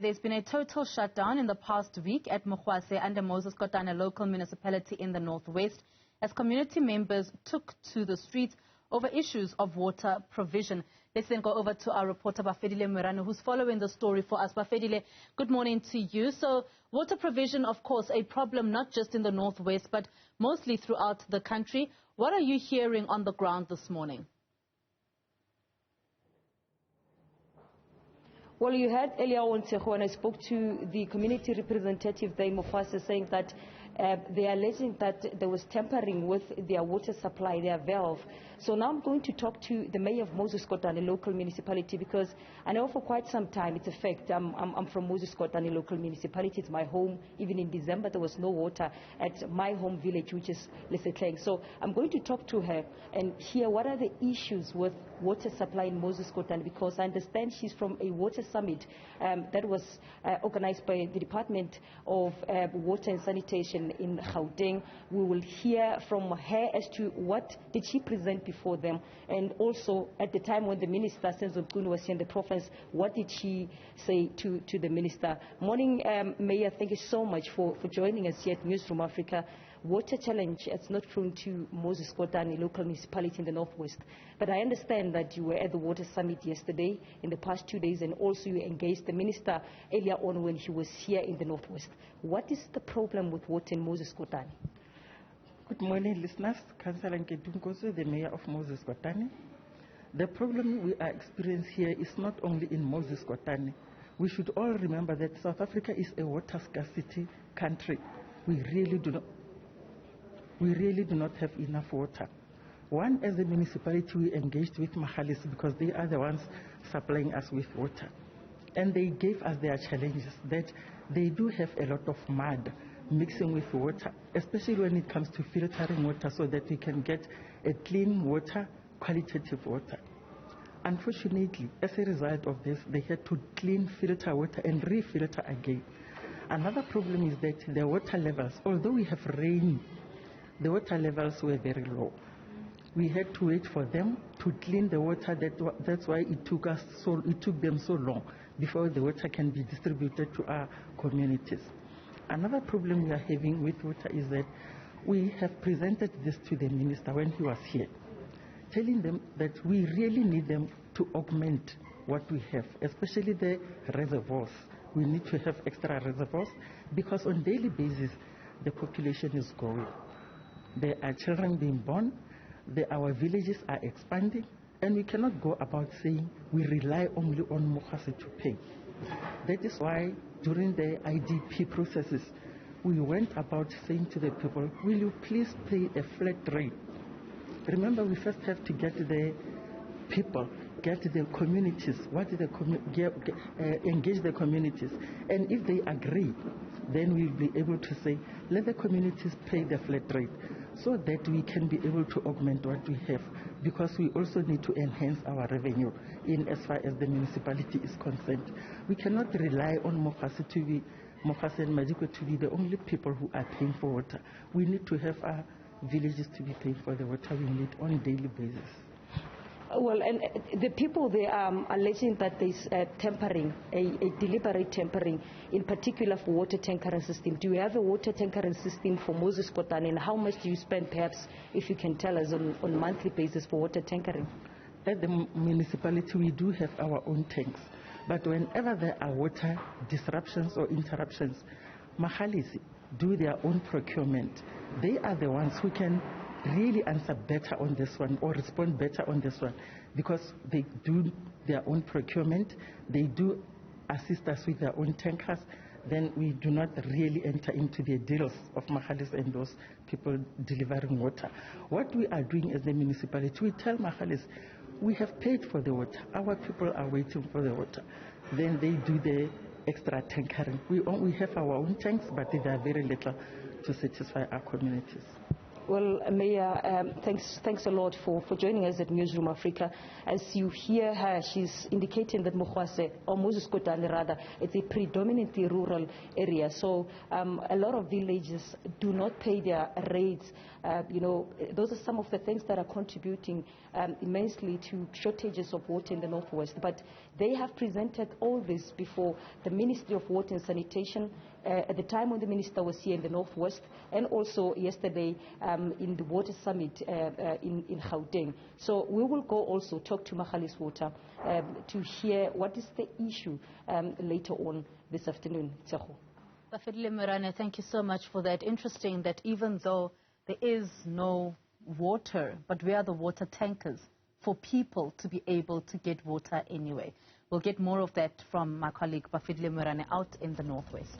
There's been a total shutdown in the past week at Mogwase under Moses Kotane Local Municipality in the Northwest as community members took to the streets over issues of water provision. Let's then go over to our reporter Bafedile Moerane, who's following the story for us. Bafedile, good morning to you. So water provision, of course, a problem not just in the Northwest, but mostly throughout the country. What are you hearing on the ground this morning? Well, you heard earlier on, when I spoke to the community representative there in Mogwase, saying that they are alleging that there was tampering with their water supply, their valve. So now I'm going to talk to the mayor of Moses Kotane Local Municipality, because I know for quite some time, it's a fact, I'm from Moses Kotane Local Municipality, it's my home. Even in December, there was no water at my home village, which is Lesetleng. So I'm going to talk to her and hear what are the issues with water supply in Moses Kotane, because I understand she's from a water summit that was organized by the Department of Water and Sanitation in Gauteng. We will hear from her as to what did she present before them, and also at the time when the minister was here in the province, what did she say to the minister. Morning, Mayor, thank you so much for joining us here at Newzroom Afrika. Water challenge, it's not prone to Moses Kotane Local Municipality in the Northwest, but I understand that you were at the water summit yesterday, in the past 2 days, and also you engaged the minister earlier on when he was here in the Northwest. What is the problem with water in Moses Kotane? Good morning, listeners. Councillor Nkedunkoso, the mayor of Moses Kotane. The problem we are experiencing here is not only in Moses Kotane. We should all remember that South Africa is a water scarcity country. We really do not have enough water. One, as a municipality, we engaged with Mogwase because they are the ones supplying us with water. And they gave us their challenges that they do have a lot of mud mixing with water, especially when it comes to filtering water, so that we can get a clean water, qualitative water. Unfortunately, as a result of this, they had to clean filter water and refilter again. Another problem is that the water levels, although we have rain, the water levels were very low. We had to wait for them to clean the water. That's why it took them so long before the water can be distributed to our communities. Another problem we are having with water is that we have presented this to the minister when he was here, telling them that we really need them to augment what we have, especially the reservoirs. We need to have extra reservoirs because on a daily basis, the population is growing. There are children being born, our villages are expanding, and we cannot go about saying we rely only on Mogwase to pay. That is why during the IDP processes, we went about saying to the people, will you please pay a flat rate? Remember, we first have to get the people, get the communities, engage the communities. And if they agree, then we'll be able to say, let the communities pay the flat rate so that we can be able to augment what we have, because we also need to enhance our revenue in as far as the municipality is concerned. We cannot rely on Mogwase and Madikwe to be the only people who are paying for water. We need to have our villages to be paying for the water we need on a daily basis. Well, and the people, they are alleging that there's tampering, a deliberate tampering, in particular for water tankering system. Do you have a water tankering system for Moses Kotane, and how much do you spend, perhaps, if you can tell us, on a monthly basis for water tankering? At the municipality, we do have our own tanks. But whenever there are water disruptions or interruptions, Mogwase do their own procurement. They are the ones who can really answer better on this one or respond better on this one, because they do their own procurement, they do assist us with their own tankers. Then we do not really enter into the deals of Mogwase and those people delivering water. What we are doing as the municipality, we tell Mogwase, we have paid for the water, our people are waiting for the water. Then they do the extra tankering. We have our own tanks, but they are very little to satisfy our communities. Well, Mayor, thanks a lot for joining us at Newzroom Afrika. As you hear her, she's indicating that Mogwase, or Moses Kotane rather, it's a predominantly rural area. So a lot of villages do not pay their rates. Those are some of the things that are contributing immensely to shortages of water in the Northwest. But they have presented all this before the Ministry of Water and Sanitation at the time when the minister was here in the Northwest, and also yesterday in the water summit in Gauteng. So we will go also talk to Mogwase Water to hear what is the issue later on this afternoon. Bafedile Moerane, thank you so much for that. Interesting that even though there is no water, but we are the water tankers for people to be able to get water anyway. We'll get more of that from my colleague Bafedile Moerane out in the Northwest.